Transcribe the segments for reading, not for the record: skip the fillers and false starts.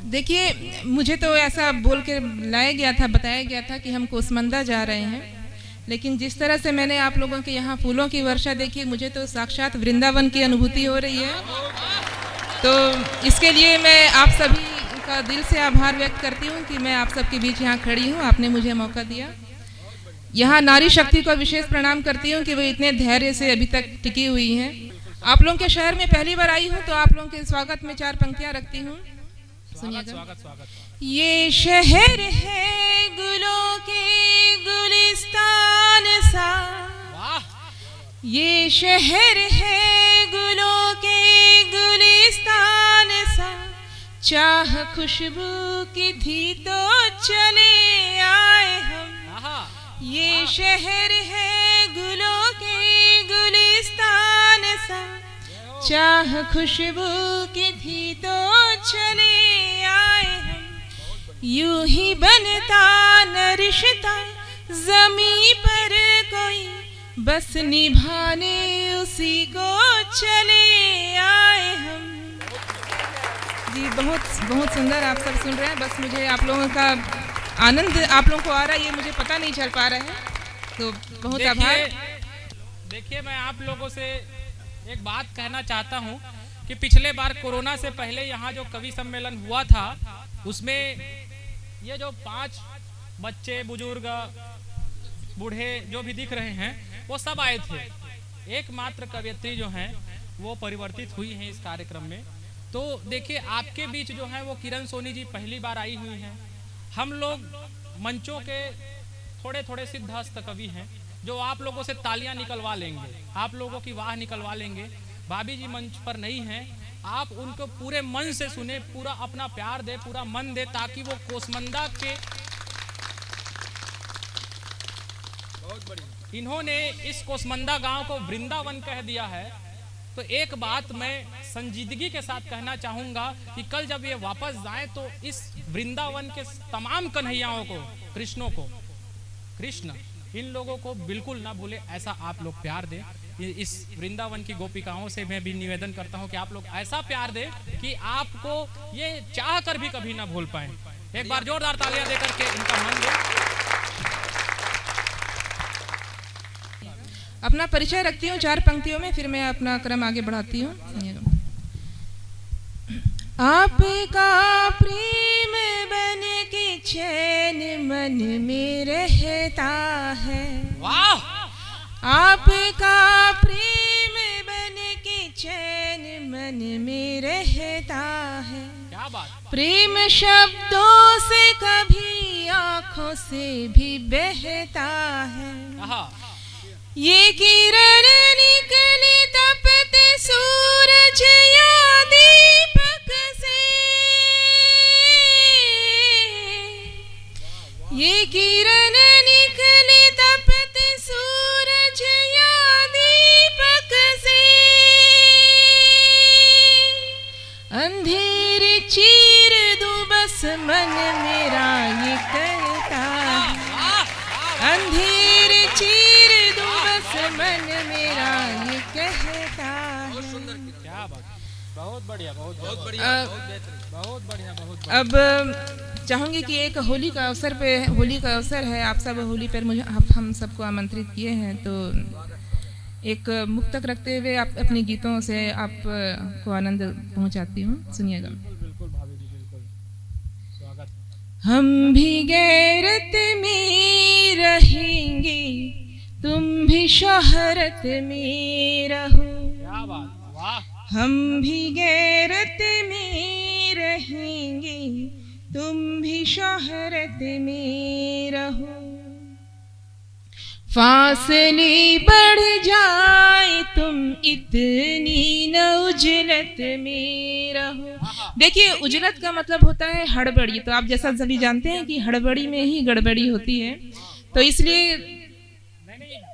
देखिए, मुझे तो ऐसा बोल के लाया गया था, बताया गया था कि हम कोसमंदा जा रहे हैं, लेकिन जिस तरह से मैंने आप लोगों के यहाँ फूलों की वर्षा देखी, मुझे तो साक्षात वृंदावन की अनुभूति हो रही है। तो इसके लिए मैं आप सभी का दिल से आभार व्यक्त करती हूँ कि मैं आप सबके बीच यहाँ खड़ी हूँ, आपने मुझे मौका दिया। यहाँ नारी शक्ति को विशेष प्रणाम करती हूँ कि वो इतने धैर्य से अभी तक टिकी हुई हैं। आप लोगों के शहर में पहली बार आई हूँ, तो आप लोगों के स्वागत में 4 पंक्तियाँ रखती हूँ, सुनिएगा। ये शहर है गुलों के गुलिस्तान सा, ये शहर है गुलों के गुलिस्तान सा, चाह खुशबू की थी तो चले आए हम। ये शहर है गुलों के गुलिस्तान सा, चाह खुशबू की थी तो चले आए हम। यूं ही बनता न रिश्ता ज़मीं पर कोई, बस निभाने उसी को चले आए हम। जी, बहुत बहुत सुंदर आप सब सुन रहे हैं। बस मुझे आप लोगों का आनंद आप लोगों को आ रहा है, ये मुझे पता नहीं चल पा रहा है, तो बहुत आभार। देखिए, मैं आप लोगों से एक बात कहना चाहता हूँ कि पिछले बार कोरोना से पहले यहाँ जो कवि सम्मेलन हुआ था, उसमें ये जो 5 बच्चे, बुजुर्ग, बूढ़े जो भी दिख रहे हैं, वो सब आए थे। एकमात्र कवयित्री जो हैं वो परिवर्तित हुई हैं इस कार्यक्रम में। तो देखिए, आपके बीच जो है वो किरण सोनी जी पहली बार आई हुई हैं। हम लोग मंचों के थोड़े थोड़े सिद्धहस्त कवि हैं जो आप लोगों से तालियां निकलवा लेंगे, आप लोगों की वाह निकलवा लेंगे। भाभी जी मंच पर नहीं हैं, आप उनको पूरे मन से सुने, पूरा अपना प्यार दे, पूरा मन दे, ताकि वो कोसमंदा के इन्होंने इस कोसमंदा गांव को वृंदावन कह दिया है। तो एक बात मैं संजीदगी के साथ कहना चाहूँगा कि कल जब ये वापस जाए तो इस वृंदावन के तमाम कन्हैयाओं को, कृष्णों को, कृष्ण इन लोगों को बिल्कुल ना भूले, ऐसा आप लोग प्यार दें। इस वृंदावन की गोपिकाओं से मैं भी निवेदन करता हूं कि आप लोग ऐसा प्यार दें कि आपको ये चाह कर भी कभी ना भूल पाएं। एक बार जोरदार तालियां देकर के इनका मन दें। अपना परिचय रखती हूँ 4 पंक्तियों में, फिर मैं अपना क्रम आगे बढ़ाती हूँ। आपका प्रेम बन के चैन मन में रहता है, वाह! आपका प्रेम बन के चैन मन में रहता है। क्या बात! प्रेम शब्दों से कभी आँखों से भी बहता है। ये किरण निकले तपते सूरज या दीपक से, ये किरण निकले तपते सूरज या दीपक से, अंधेरे चीर दूं बस मन मेरा ये करता है, अंधेरे चीर दूं बस मन मेरा ये कहता है। क्या बात! बहुत बढ़िया, बहुत बढ़िया, बहुत बढ़िया, बहुत। अब चाहूँगी कि एक होली का अवसर पे, होली का अवसर है, आप सब होली पर मुझे हम सबको आमंत्रित किए हैं, तो एक मुक्तक रखते हुए आप अपने गीतों से आप को आनंद पहुँचाती हूँ, सुनिएगा। बिल्कुल भाभी जी, बिल्कुल स्वागत। हम भी गैरत में रहेंगे, तुम भी शोहरत में रहो। क्या बात! वाह! हम भी गैरत में रहेंगे, तुम भी शोहरत में रहो। फासले बढ़ जाए तुम इतनी न उजलत में रहो। देखिए, उजलत का मतलब होता है हड़बड़ी, तो आप जैसा सभी जानते हैं कि हड़बड़ी में ही गड़बड़ी होती है, तो इसलिए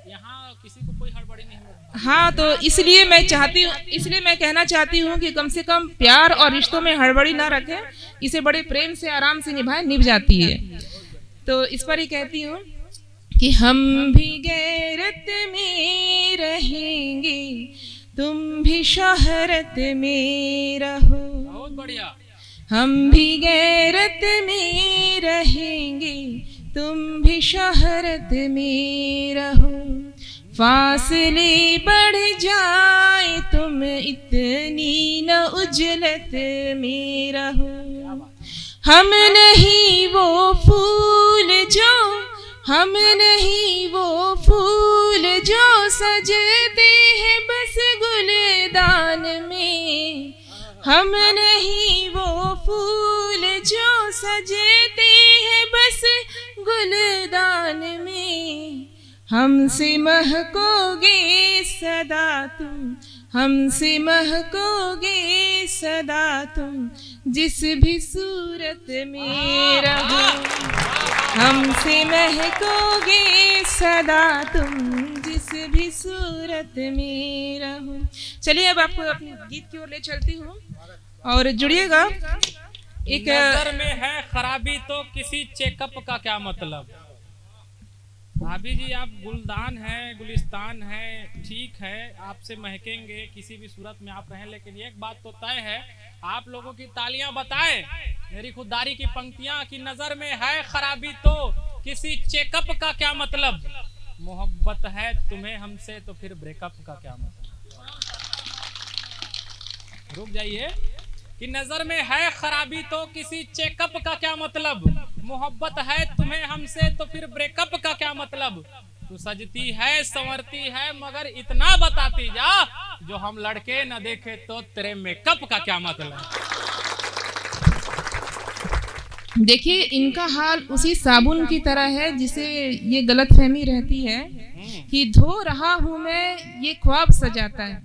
यहाँ किसी को कोई हड़बड़ी नहीं होती। हाँ, तो इसलिए मैं कहना चाहती हूँ कि कम से कम प्यार और रिश्तों में हड़बड़ी ना रखें, इसे बड़े प्रेम से आराम से निभाएं, निभ जाती है। तो इस पर ही कहती हूँ कि हम भी गैरत में रहेंगे, तुम भी शोहरत में रहो। बहुत बढ़िया। हम भी गैरत में रहेंगे, तुम भी शोहरत में रहो। फासले बढ़ जाए तुम इतनी न उजलत में रहो। हम नहीं वो फूल जो, हम नहीं वो फूल जो सजते हैं बस गुलदान में। हम नहीं वो फूल जो सजते हैं बस गुलदान में। हमसे महकोगे सदा तुम, हमसे महकोगे सदा तुम, जिस भी सूरत में रहो। हमसे महकोगे सदा तुम, जिस भी सूरत में रहो। चलिए अब आपको अपने गीत की ओर ले चलती हूँ और जुड़िएगा। एक नजर में है खराबी तो किसी चेकअप का क्या मतलब। भाभी जी आप गुलदान है, गुलिस्तान है, ठीक है, आपसे महकेंगे किसी भी सूरत में आप रहें, लेकिन एक बात तो तय है, आप लोगों की तालियां बताएं मेरी खुददारी की पंक्तियां कि नजर में है खराबी तो किसी चेकअप का क्या मतलब। मोहब्बत है तुम्हें हमसे तो फिर ब्रेकअप का क्या मतलब। रुक जाइए कि नजर में है खराबी तो किसी चेकअप का क्या मतलब। मोहब्बत है तुम्हें हमसे तो फिर ब्रेकअप का क्या मतलब। तू सजती है संवरती है मगर इतना बताती जा, जो हम लड़के न देखे तो तेरे मेकअप का क्या मतलब। देखिए इनका हाल उसी साबुन की तरह है जिसे ये गलतफहमी रहती है कि धो रहा हूं मैं ये ख्वाब सजाता है,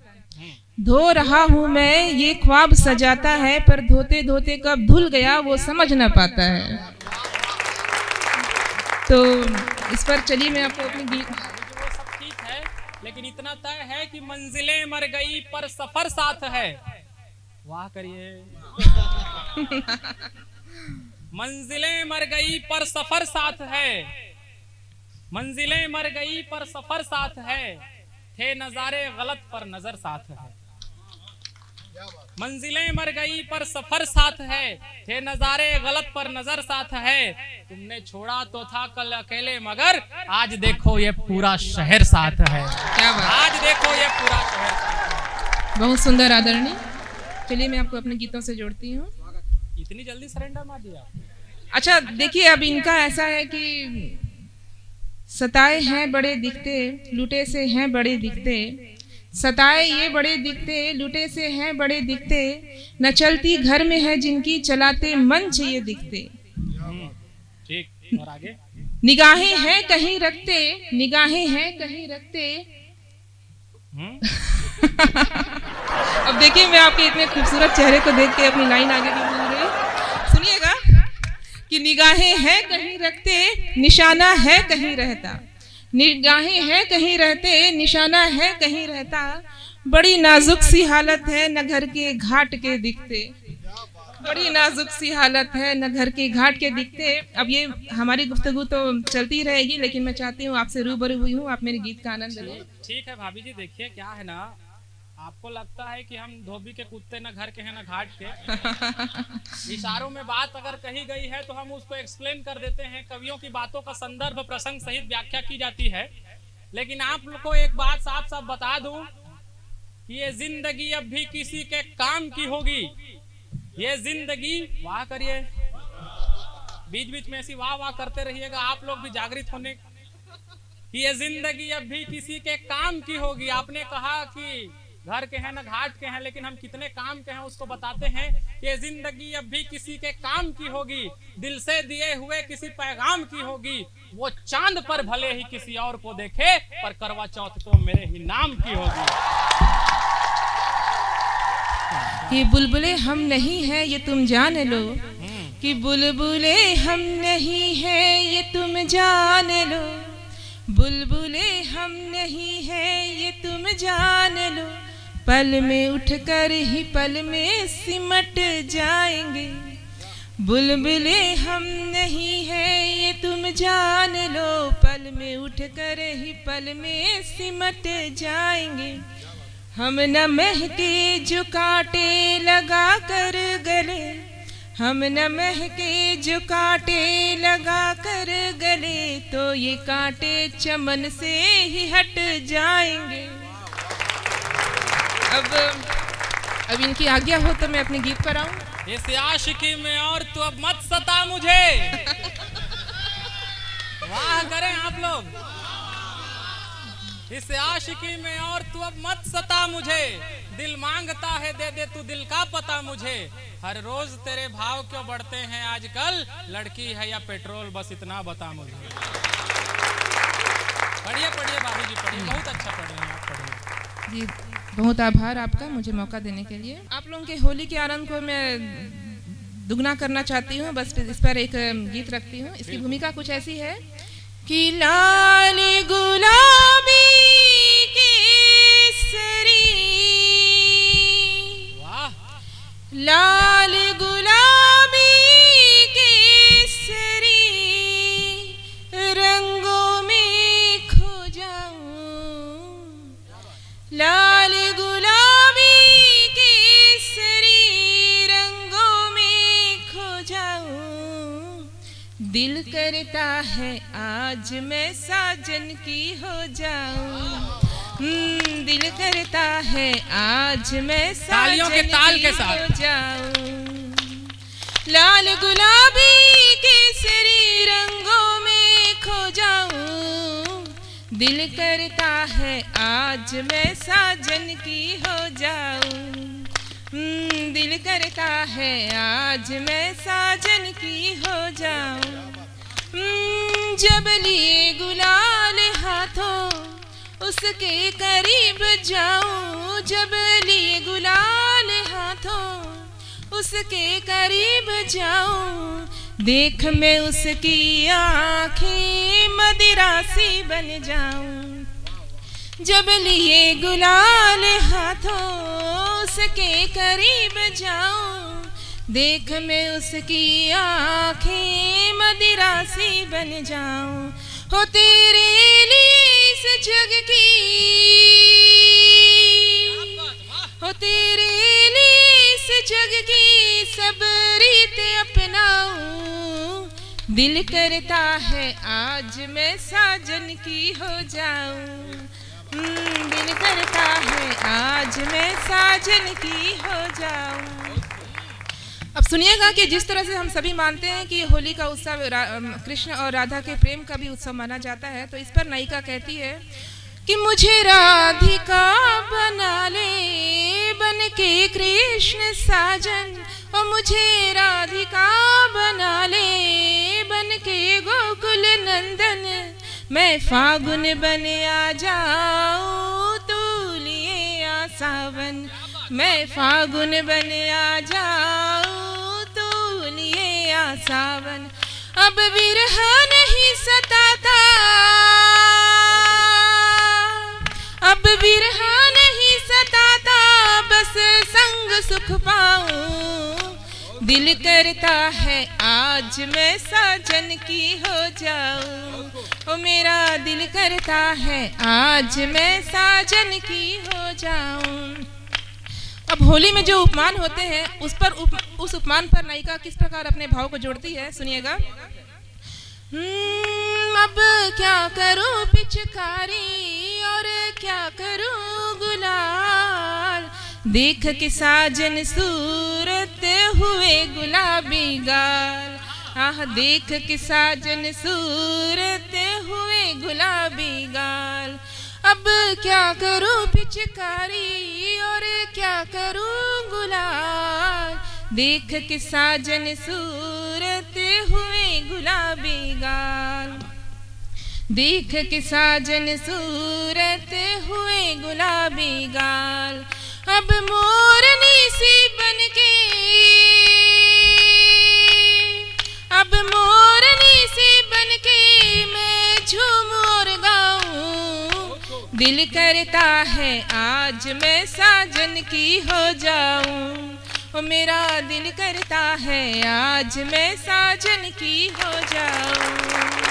धो रहा हूं मैं ये ख्वाब सजाता है, पर धोते धोते कब धुल गया वो समझ ना पाता है। तो इस पर चलिए मैं आपको अपनी गीत। वो सब ठीक है, लेकिन इतना तय है कि मंजिलें मर गई पर सफर साथ है। वाह करिए। मंजिलें मर गई पर सफर साथ है, मंजिलें मर गई पर सफर साथ है, थे नजारे गलत पर नजर साथ है। मंजिलें मर गई पर सफर साथ है, थे नजारे गलत पर नजर साथ है। तुमने छोड़ा तो था कल अकेले मगर आज देखो ये पूरा शहर साथ है। क्या बात, आज देखो ये पूरा शहर साथ है। बहुत सुंदर आदरणीय। चलिए मैं आपको अपने गीतों से जोड़ती हूँ। इतनी जल्दी सरेंडर मार दिया। अच्छा देखिए अब इनका ऐसा है कि सताए हैं बड़े दिखते, लुटे से हैं बड़े दिखते, सताए ये बड़े दिखते, लुटे से हैं बड़े दिखते, न चलती घर में है जिनकी चलाते मंच ये दिखते। ठीक, और आगे। निगाहें हैं कहीं रखते, निगाहें हैं कहीं रखते। अब देखिए मैं आपके इतने खूबसूरत चेहरे को देख के अपनी लाइन आगे भी बोल रही हूँ। सुनिएगा कि निगाहें हैं कहीं रखते, निशाना है कहीं रहता, निगाहें हैं कहीं रहते, निशाना है कहीं रहता, बड़ी नाजुक सी हालत है न घर के घाट के दिखते, बड़ी नाजुक सी हालत है न घर के घाट के दिखते। अब ये हमारी गुफ्तगू तो चलती रहेगी, लेकिन मैं चाहती हूँ आपसे रूबरू हुई हूँ, आप मेरे गीत का आनंद लें। ठीक है भाभी जी, देखिए क्या है ना, आपको लगता है कि हम धोबी के कुत्ते न घर के हैं न घाट के। इशारों में बात अगर कही गई है तो हम उसको एक्सप्लेन कर देते हैं। कवियों की बातों का संदर्भ प्रसंग सहित व्याख्या की जाती है। लेकिन आप लोग को एक बात साफ साफ बता दूं कि ये जिंदगी अब भी किसी के काम की होगी। ये जिंदगी, वाह करिए, बीच बीच में ऐसी वाह वाह करते रहिएगा, आप लोग भी जागृत होने कि ये जिंदगी अब भी किसी के काम की होगी। आपने कहा कि घर के हैं न घाट के हैं, लेकिन हम कितने काम के हैं उसको बताते हैं। ये जिंदगी अब भी किसी के काम की होगी, दिल से दिए हुए किसी पैगाम की होगी। वो चांद पर भले ही किसी और को देखे, पर करवा चौथ को मेरे ही नाम की होगी। कि बुलबुले हम नहीं है ये तुम जान लो, कि बुलबुले हम नहीं है ये तुम जान लो, बुलबुले हम नहीं है ये तुम जान लो, पल में उठकर ही पल में सिमट जाएंगे, बुलबुले हम नहीं है ये तुम जान लो, पल में उठकर ही पल में सिमट जाएंगे। हम न महके जो कांटे लगा कर गले, हम न महके जो कांटे लगा कर गले, तो ये कांटे चमन से ही हट जाएंगे। अब इनकी आज्ञा हो तो मैं अपने गीत पर आऊं। इस आशिकी में और तू अब मत सता मुझे। वाह करें आप लोग। इस आशिकी में और तू अब मत सता मुझे, दिल मांगता है दे दे तू दिल का पता मुझे। हर रोज तेरे भाव क्यों बढ़ते हैं आजकल, लड़की है या पेट्रोल बस इतना बता मुझे। पढ़िए पढ़िए भाभी जी पढ़िए, बहुत अच्छा पढ़ रहे हैं आप, पढ़िए जी। बहुत आभार आपका मुझे मौका देने के लिए। आप लोगों के होली के आनंद को मैं दुगना करना चाहती हूँ, बस इस पर एक गीत रखती हूँ। इसकी भूमिका कुछ ऐसी है कि लाल गुलाबी केसरी, लाल गुलाबी केसरी रंगों में खो जाऊं, लाल गुलाबी केसरी रंगों में खो जाऊं। दिल करता है आज मैं साजन की हो जाऊं, दिल करता है आज मैं तालियों के ताल के साथ हो जाऊं। लाल गुलाबी केसरी रंगों में खो जाऊं, दिल करता है आज मैं साजन की हो जाऊं, दिल करता है आज मैं साजन की हो जाऊं। जब लिए गुलाल हाथों उसके करीब जाऊं, जब लिए गुलाल हाथों उसके करीब जाऊं। देख मैं उसकी आँखें मदिरा सी बन जाऊं, जब लिए गुलाल हाथों उसके करीब जाऊं। देख मैं उसकी आँखें मदिरा सी बन जाऊं। हो तेरे लिए इस जग की, हो तेरे लिए इस जग की सब रीत अपनाऊं। दिल करता है आज मैं साजन की हो जाऊं, दिल करता है आज मैं साजन की हो जाऊं। अब सुनिएगा कि जिस तरह से हम सभी मानते हैं कि होली का उत्सव कृष्ण और राधा के प्रेम का भी उत्सव माना जाता है, तो इस पर नायिका कहती है कि मुझे राधिका बना ले बन के कृष्ण साजन, और मुझे राधिका बना ले बन के गोकुल नंदन। मैं फागुन बन आ जाऊं तू लिए आ सावन, मैं फागुन बन आ जाऊं तू लिए आ सावन। अब विरह नहीं सताता, अब विरह नहीं सताता, बस संग सुख पाऊं। दिल करता है आज मैं साजन की हो जाऊं, ओ मेरा दिल करता है आज मैं साजन की हो जाऊं। अब होली में जो उपमान होते हैं उस उपमान पर नायिका किस प्रकार अपने भाव को जोड़ती है, सुनिएगा। अब क्या करूं पिचकारी और क्या करूं गुलाल, देख के साजन सूरत हुए गुलाबी गाल। आह देख के साजन सूरत हुए गुलाबी गाल। अब क्या करूं पिचकारी और क्या करूं गुलाल, देख के साजन सूरत हुए गुलाबी गाल। देख के साजन सूरत हुए गुलाबी गाल। अब मोरनी सी बनके, अब मोरनी सी बनके मैं झूम और गाऊं। दिल करता है आज मैं साजन की हो जाऊं, ओ मेरा दिल करता है आज मैं साजन की हो जाऊं।